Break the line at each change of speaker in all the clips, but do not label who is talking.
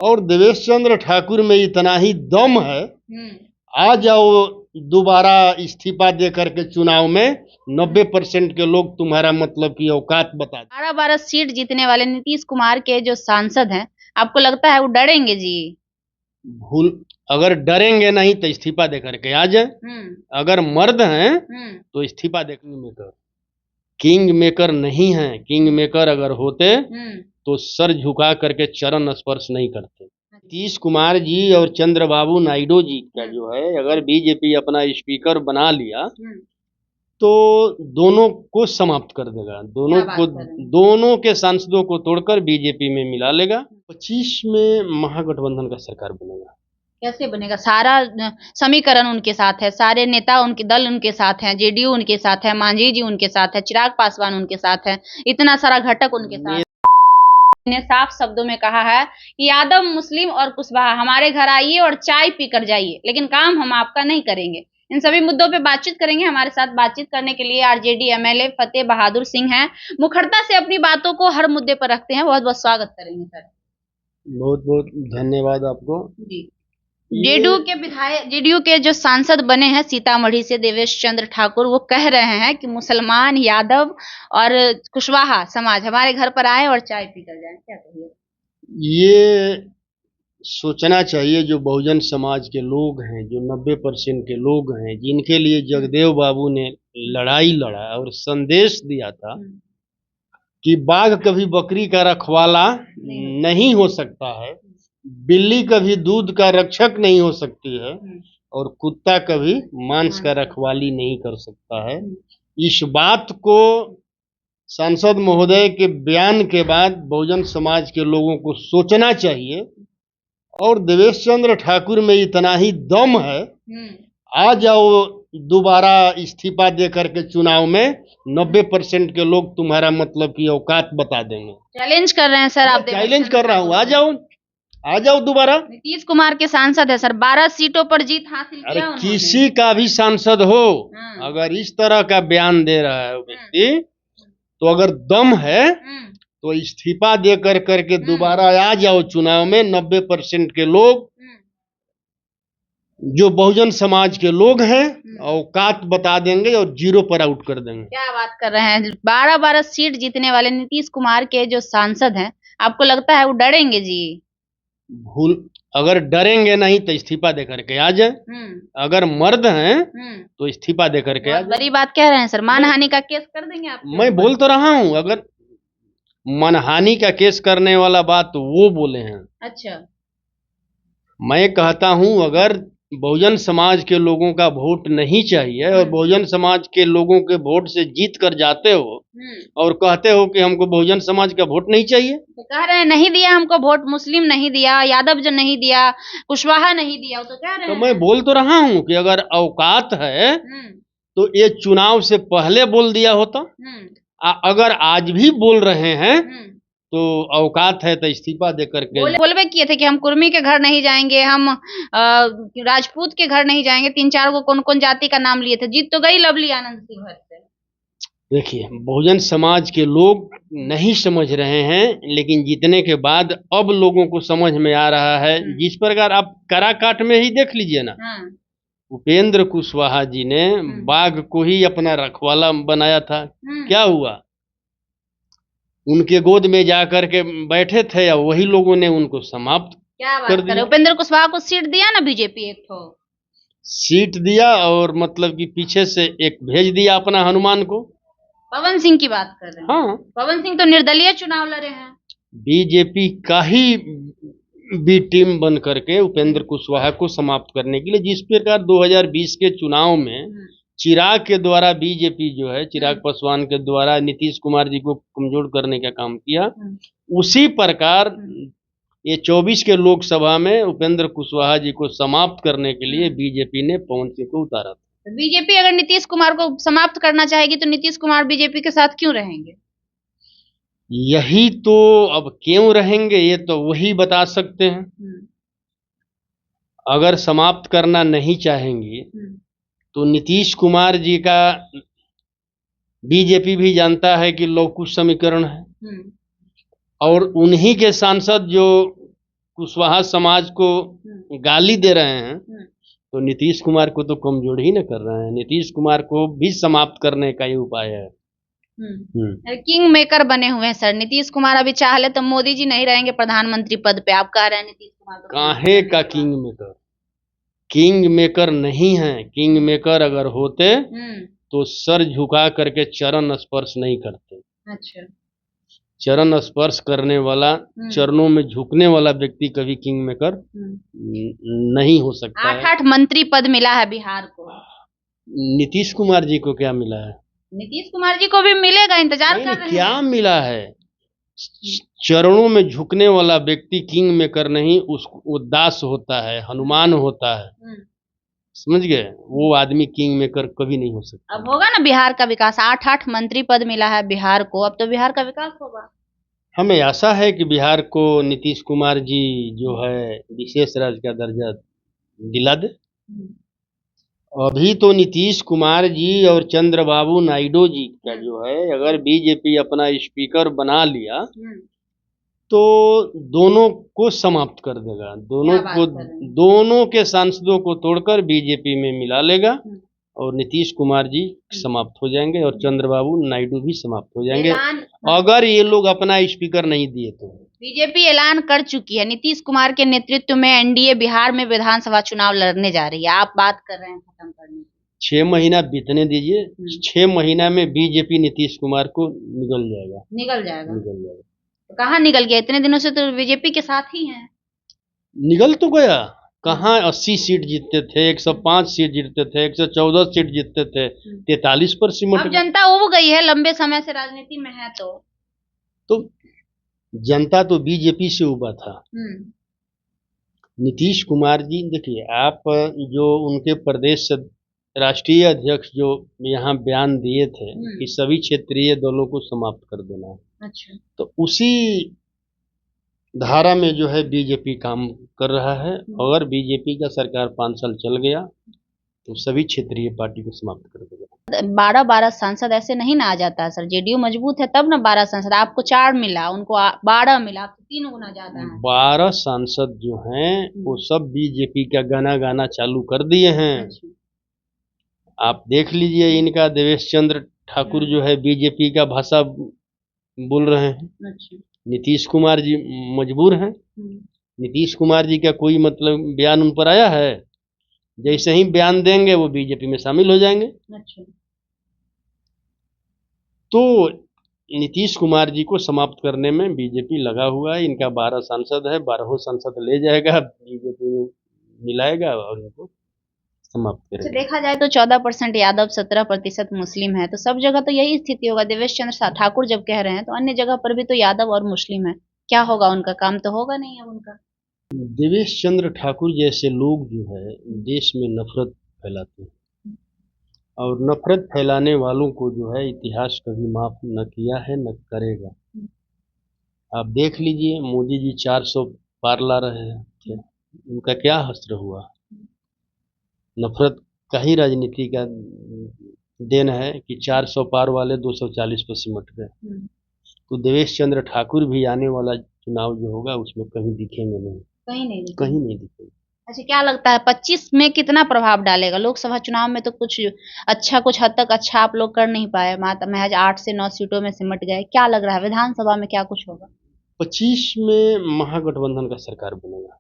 और देवेश चंद्र ठाकुर में इतना ही दम है, आ जाओ दोबारा इस्तीफा दे करके चुनाव में, 90% के लोग तुम्हारा मतलब की औकात बता दें।
12 सीट जीतने वाले नीतीश कुमार के जो सांसद हैं, आपको लगता है वो डरेंगे जी?
भूल, अगर डरेंगे नहीं तो इस्तीफा दे करके आ जाए। अगर मर्द हैं तो इस्तीफा देने में कर, किंग मेकर नहीं है। किंग मेकर अगर होते तो सर झुका करके चरण स्पर्श नहीं करते। नीतीश कुमार जी और चंद्रबाबू नायडू जी का जो है, अगर बीजेपी अपना स्पीकर बना लिया तो दोनों को समाप्त कर देगा। दोनों के सांसदों को तोड़कर बीजेपी में मिला लेगा। 25 में महागठबंधन का सरकार बनेगा।
कैसे बनेगा? सारा समीकरण उनके साथ है, सारे नेता उनके दल उनके साथ हैं, जेडीयू उनके साथ है, मांझी जी उनके साथ है, चिराग पासवान उनके साथ है, इतना सारा घटक उनके साथ। ने साफ शब्दों में कहा है कि यादव, मुस्लिम और कुशवाहा हमारे घर आइए और चाय पीकर जाइए, लेकिन काम हम आपका नहीं करेंगे। इन सभी मुद्दों पे बातचीत करेंगे। हमारे साथ बातचीत करने के लिए आरजेडी एमएलए फतेह बहादुर सिंह हैं। मुखरता से अपनी बातों को हर मुद्दे पर रखते हैं। बहुत बहुत स्वागत करेंगे सर।
बहुत बहुत धन्यवाद आपको
जी। जेडीयू के जो सांसद बने हैं सीतामढ़ी से देवेश चंद्र ठाकुर, वो कह रहे हैं कि मुसलमान, यादव और कुशवाहा समाज हमारे घर पर आए और चाय पीकर जाएं। क्या कहिए?
ये सोचना चाहिए जो बहुजन समाज के लोग हैं, जो 90% के लोग हैं, जिनके लिए जगदेव बाबू ने लड़ाई लड़ा और संदेश दिया था कि बाघ कभी बकरी का रखवाला नहीं हो सकता है, बिल्ली कभी दूध का रक्षक नहीं हो सकती है, और कुत्ता कभी मांस का रखवाली नहीं कर सकता है। इस बात को सांसद महोदय के बयान के बाद बहुजन समाज के लोगों को सोचना चाहिए। और देवेश चंद्र ठाकुर में इतना ही दम है, आ जाओ दोबारा इस्तीफा दे करके चुनाव में, 90% के लोग तुम्हारा मतलब की औकात बता देंगे।
चैलेंज कर रहे हैं सर आप?
चैलेंज कर रहा हूँ, आ जाओ दोबारा।
नीतीश कुमार के सांसद है सर, 12 सीटों पर जीत हासिल किया उन्होंने।
किसी का भी सांसद हो, अगर इस तरह का बयान दे रहा है व्यक्ति, तो अगर दम है तो इस्तीफा दे करके दोबारा आ जाओ चुनाव में। 90% के लोग जो बहुजन समाज के लोग हैं औकात बता देंगे और 0 पर आउट कर देंगे।
क्या बात कर रहे हैं? 12 सीट जीतने वाले नीतीश कुमार के जो सांसद हैं, आपको लगता है वो डरेंगे जी?
भूल, अगर डरेंगे नहीं तो इस्तीफा दे करके आ जाए। अगर मर्द हैं तो इस्तीफा दे करके आ जाए।
बड़ी बात कह रहे हैं सर, मानहानि का केस कर देंगे आप?
मैं बोल तो रहा हूँ, अगर मानहानि का केस करने वाला बात तो वो बोले हैं।
अच्छा।
मैं कहता हूं अगर बहुजन समाज के लोगों का वोट नहीं चाहिए और बहुजन समाज के लोगों के वोट से जीत कर जाते हो और कहते हो कि हमको बहुजन समाज का वोट नहीं चाहिए,
तो कह रहे हैं नहीं दिया हमको वोट, मुस्लिम नहीं दिया, यादव जो नहीं दिया, कुशवाहा नहीं दिया, तो कह रहे हैं।
तो मैं बोल तो रहा हूं कि अगर औकात है तो ये चुनाव से पहले बोल दिया होता। अगर आज भी बोल रहे हैं तो औकात है तो इस्तीफा दे करके
बोलबे किए थे कि हम कुर्मी के घर नहीं जाएंगे, हम राजपूत के घर नहीं जाएंगे। 3-4 को कौन कौन जाति का नाम लिए थे। जीत तो गई लवली आनंद सिंह घर से।
देखिए, बहुजन समाज के लोग नहीं समझ रहे हैं, लेकिन जीतने के बाद अब लोगों को समझ में आ रहा है। जिस प्रकार आप काराकाट में ही देख लीजिए ना, उपेंद्र कुशवाहा जी ने बाघ को ही अपना रखवाला बनाया था। क्या हुआ? उनके गोद में जाकर के बैठे थे और वही लोगों ने उनको समाप्त कर दिया।
उपेंद्र कुशवाहा को सीट दिया ना बीजेपी, एक तो
सीट दिया और मतलब कि पीछे से एक भेज दिया अपना हनुमान को।
पवन सिंह की बात कर रहे हैं?
हाँ,
पवन सिंह तो निर्दलीय चुनाव लड़े हैं।
बीजेपी का ही बी टीम बन करके उपेंद्र कुशवाहा को समाप्त करने के लिए, जिस प्रकार 2020 के चुनाव में चिराग के द्वारा बीजेपी जो है, चिराग पासवान के द्वारा नीतीश कुमार जी को कमजोर करने का काम किया, उसी प्रकार ये 24 के लोकसभा में उपेंद्र कुशवाहा जी को समाप्त करने के लिए बीजेपी ने पवन सिंह को उतारा था।
बीजेपी अगर नीतीश कुमार को समाप्त करना चाहेगी तो नीतीश कुमार बीजेपी के साथ क्यों रहेंगे?
यही तो, अब क्यों रहेंगे ये तो वही बता सकते हैं। अगर समाप्त करना नहीं चाहेंगी तो नीतीश कुमार जी का बीजेपी भी जानता है कि लौकुश समीकरण है, और उन्हीं के सांसद जो कुशवाहा समाज को गाली दे रहे हैं, तो नीतीश कुमार को तो कमजोर ही न कर रहे हैं। नीतीश कुमार को भी समाप्त करने का ही उपाय है।
किंग मेकर बने हुए हैं सर नीतीश कुमार। अभी चाह ले तो मोदी जी नहीं रहेंगे प्रधानमंत्री पद पे। आप कह रहे हैं नीतीश कुमार को
काहे का किंग मेकर? किंग मेकर नहीं है। किंग मेकर अगर होते तो सर झुका करके चरण स्पर्श नहीं करते।
अच्छा।
चरण स्पर्श करने वाला, चरणों में झुकने वाला व्यक्ति कभी किंग मेकर नहीं हो सकता है।
8 मंत्री पद मिला है बिहार को।
नीतीश कुमार जी को क्या मिला है?
नीतीश कुमार जी को भी मिलेगा, इंतजार कर रहे हैं।
क्या मिला है? चरणों में झुकने वाला व्यक्ति किंग मेकर नहीं, उसको दास होता है, हनुमान होता है। समझ गए? वो आदमी किंग मेकर कभी नहीं हो सकता।
अब होगा ना बिहार का विकास। 8 मंत्री पद मिला है बिहार को, अब तो बिहार का विकास होगा।
हमें आशा है कि बिहार को नीतीश कुमार जी जो है विशेष राज्य का दर्जा दिला दे। अभी तो नीतीश कुमार जी और चंद्रबाबू नायडू जी का जो है, अगर बीजेपी अपना स्पीकर बना लिया तो दोनों को समाप्त कर देगा। दोनों के सांसदों को तोड़कर बीजेपी में मिला लेगा और नीतीश कुमार जी समाप्त हो जाएंगे और चंद्रबाबू नायडू भी समाप्त हो जाएंगे, अगर ये लोग अपना स्पीकर नहीं दिए तो।
बीजेपी ऐलान कर चुकी है नीतीश कुमार के नेतृत्व में एनडीए बिहार में विधानसभा चुनाव लड़ने जा रही है। आप बात कर रहे हैं खत्म करने की।
6 महीना बीतने दीजिए। 6 महीना में बीजेपी नीतीश कुमार को निगल जाएगा।
तो कहाँ निकल गया? इतने दिनों से तो बीजेपी के साथ ही हैं।
निकल तो गया। कहाँ 80 सीट जीतते थे, 105 सीट जीतते थे, 114 सीट जीतते थे, 43 पर सिमट।
अब जनता उब गई है, लंबे समय से राजनीति में है तो
जनता तो बीजेपी से उबा था। नीतीश कुमार जी देखिए, आप जो उनके प्रदेश राष्ट्रीय अध्यक्ष जो यहाँ बयान दिए थे कि सभी क्षेत्रीय दलों को समाप्त कर देना है।
अच्छा।
तो उसी धारा में जो है बीजेपी काम कर रहा है। अगर बीजेपी का सरकार 5 साल चल गया तो सभी क्षेत्रीय पार्टी को समाप्त कर देगा।
12 सांसद ऐसे नहीं ना आ जाता है सर। जेडीयू मजबूत है तब ना 12 सांसद। आपको 4 मिला, उनको 12 मिला, तो 3 गुना ज्यादा है।
12 सांसद जो हैं वो सब बीजेपी का गाना चालू कर दिए हैं। आप देख लीजिए, इनका देवेश चंद्र ठाकुर जो है बीजेपी का भाषा बोल रहे हैं। नीतीश कुमार जी मजबूर हैं। नीतीश कुमार जी का कोई मतलब बयान उन पर आया है? जैसे ही बयान देंगे वो बीजेपी में शामिल हो जाएंगे। तो नीतीश कुमार जी को समाप्त करने में बीजेपी लगा हुआ है। इनका 12 सांसद है, 12 सांसद ले जाएगा, बीजेपी में मिलाएगा और उनको समाप्त करेगा।
देखा जाए तो 14% यादव, 17% मुस्लिम है। तो सब जगह तो यही स्थिति होगा। देवेश चंद्र ठाकुर जब कह रहे हैं तो अन्य जगह पर भी तो यादव और मुस्लिम है। क्या होगा? उनका काम तो होगा नहीं अब उनका।
देवेश चंद्र ठाकुर जैसे लोग जो है देश में नफरत फैलाते हैं और नफरत फैलाने वालों को जो है इतिहास कभी माफ न किया है न करेगा। आप देख लीजिए, मोदी जी 400 पार ला रहे थे, उनका क्या हश्र हुआ? नफरत का ही राजनीति का देन है कि 400 पार वाले 240 पर सिमट गए। तो देवेश चंद्र ठाकुर भी आने वाला चुनाव जो होगा उसमें कहीं दिखेंगे नहीं। कहीं नहीं दिखेंगे।
अच्छा, क्या लगता है 25 में कितना प्रभाव डालेगा? लोकसभा चुनाव में तो कुछ हद तक अच्छा आप लोग कर नहीं पाए, महज 8 से 9 सीटों में सिमट गए। क्या लग रहा है विधानसभा में क्या कुछ होगा?
25 में महागठबंधन का सरकार बनेगा।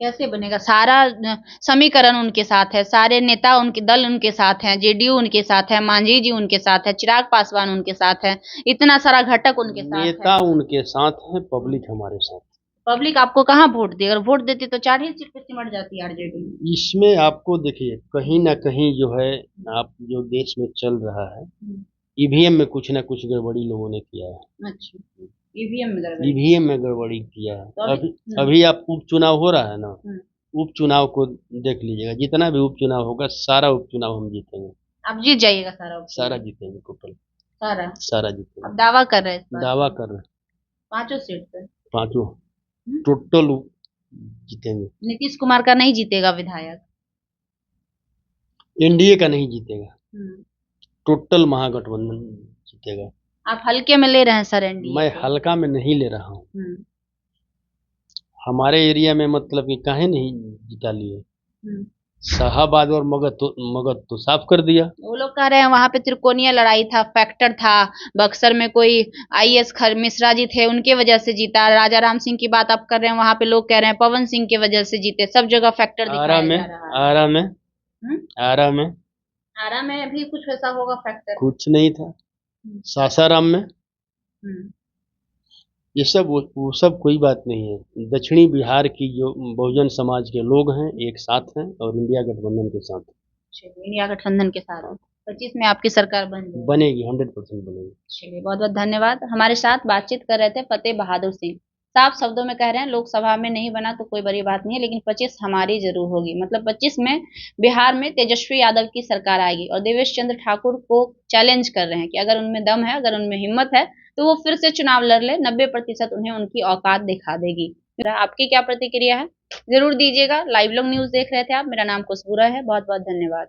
कैसे बनेगा? सारा समीकरण उनके साथ है, सारे नेता उनके दल उनके साथ हैं, जेडीयू उनके साथ है, मांझी जी उनके साथ है, चिराग पासवान उनके साथ है, इतना सारा घटक उनके साथ है।
नेता उनके साथ है, पब्लिक हमारे साथ।
पब्लिक आपको कहाँ वोट दी? अगर वोट देती तो 4 ही सीट पे सिमट जाती आरजेडी।
इसमें आपको देखिए कहीं ना कहीं जो है, आप जो देश में चल रहा है, ईवीएम में कुछ ना कुछ गड़बड़ी लोगों ने किया है।
अच्छा, ईवीएम में
गड़बड़ी किया है। तो अभी आप उपचुनाव हो रहा है ना, उपचुनाव को देख लीजिएगा। जितना भी उपचुनाव होगा सारा उपचुनाव हम जीतेंगे।
आप जीत जाइएगा
सारा जीतेंगे टोटल, सारा जीतेंगे।
अब दावा कर रहे हैं? 5 सीट पे
5 टोटल जीतेंगे।
नीतीश कुमार का नहीं जीतेगा विधायक?
एनडीए का नहीं जीतेगा, टोटल महागठबंधन जीतेगा।
आप हल्के में ले रहे हैं सर एनडीए?
मैं हल्का में नहीं ले रहा हूँ। हमारे एरिया में मतलब कि काहे नहीं जिता लिए। शाहाबाद और मगध तो साफ कर दिया।
वो लोग कह रहे हैं वहां पे त्रिकोणीय लड़ाई था, फैक्टर था, बक्सर में कोई आईएएस खर मिश्रा जी थे, उनके वजह से जीता। राजा राम सिंह की बात आप कर रहे हैं, वहां पे लोग कह रहे हैं पवन सिंह की वजह से जीते। सब जगह फैक्टर
आरा
दिखाया
में
जा रहा है।
आरा में
हम्म?
आरा में
आरा में भी कुछ वैसा होगा फैक्टर।
कुछ नहीं था। सासाराम में
हम्म।
ये सब वो सब कोई बात नहीं है। दक्षिणी बिहार की जो बहुजन समाज के लोग हैं एक साथ हैं और इंडिया गठबंधन के साथ हैं।
चलिए, इंडिया गठबंधन के साथ 25 में आपकी सरकार बन जाएगी।
बनेगी, 100% बनेगी।
चलिए, बहुत बहुत धन्यवाद। हमारे साथ बातचीत कर रहे थे फतेह बहादुर सिंह। साफ शब्दों में कह रहे हैं लोकसभा में नहीं बना तो कोई बड़ी बात नहीं है, लेकिन 25 हमारी जरूर होगी। मतलब 25 में बिहार में तेजस्वी यादव की सरकार आएगी और देवेश चंद्र ठाकुर को चैलेंज कर रहे हैं कि अगर उनमें दम है, अगर उनमें हिम्मत है तो वो फिर से चुनाव लड़ ले। 90% उन्हें उनकी औकात दिखा देगी। आपकी क्या प्रतिक्रिया है जरूर दीजिएगा। लाइव लोग न्यूज देख रहे थे आप। मेरा नाम खुशबूरा है। बहुत बहुत धन्यवाद।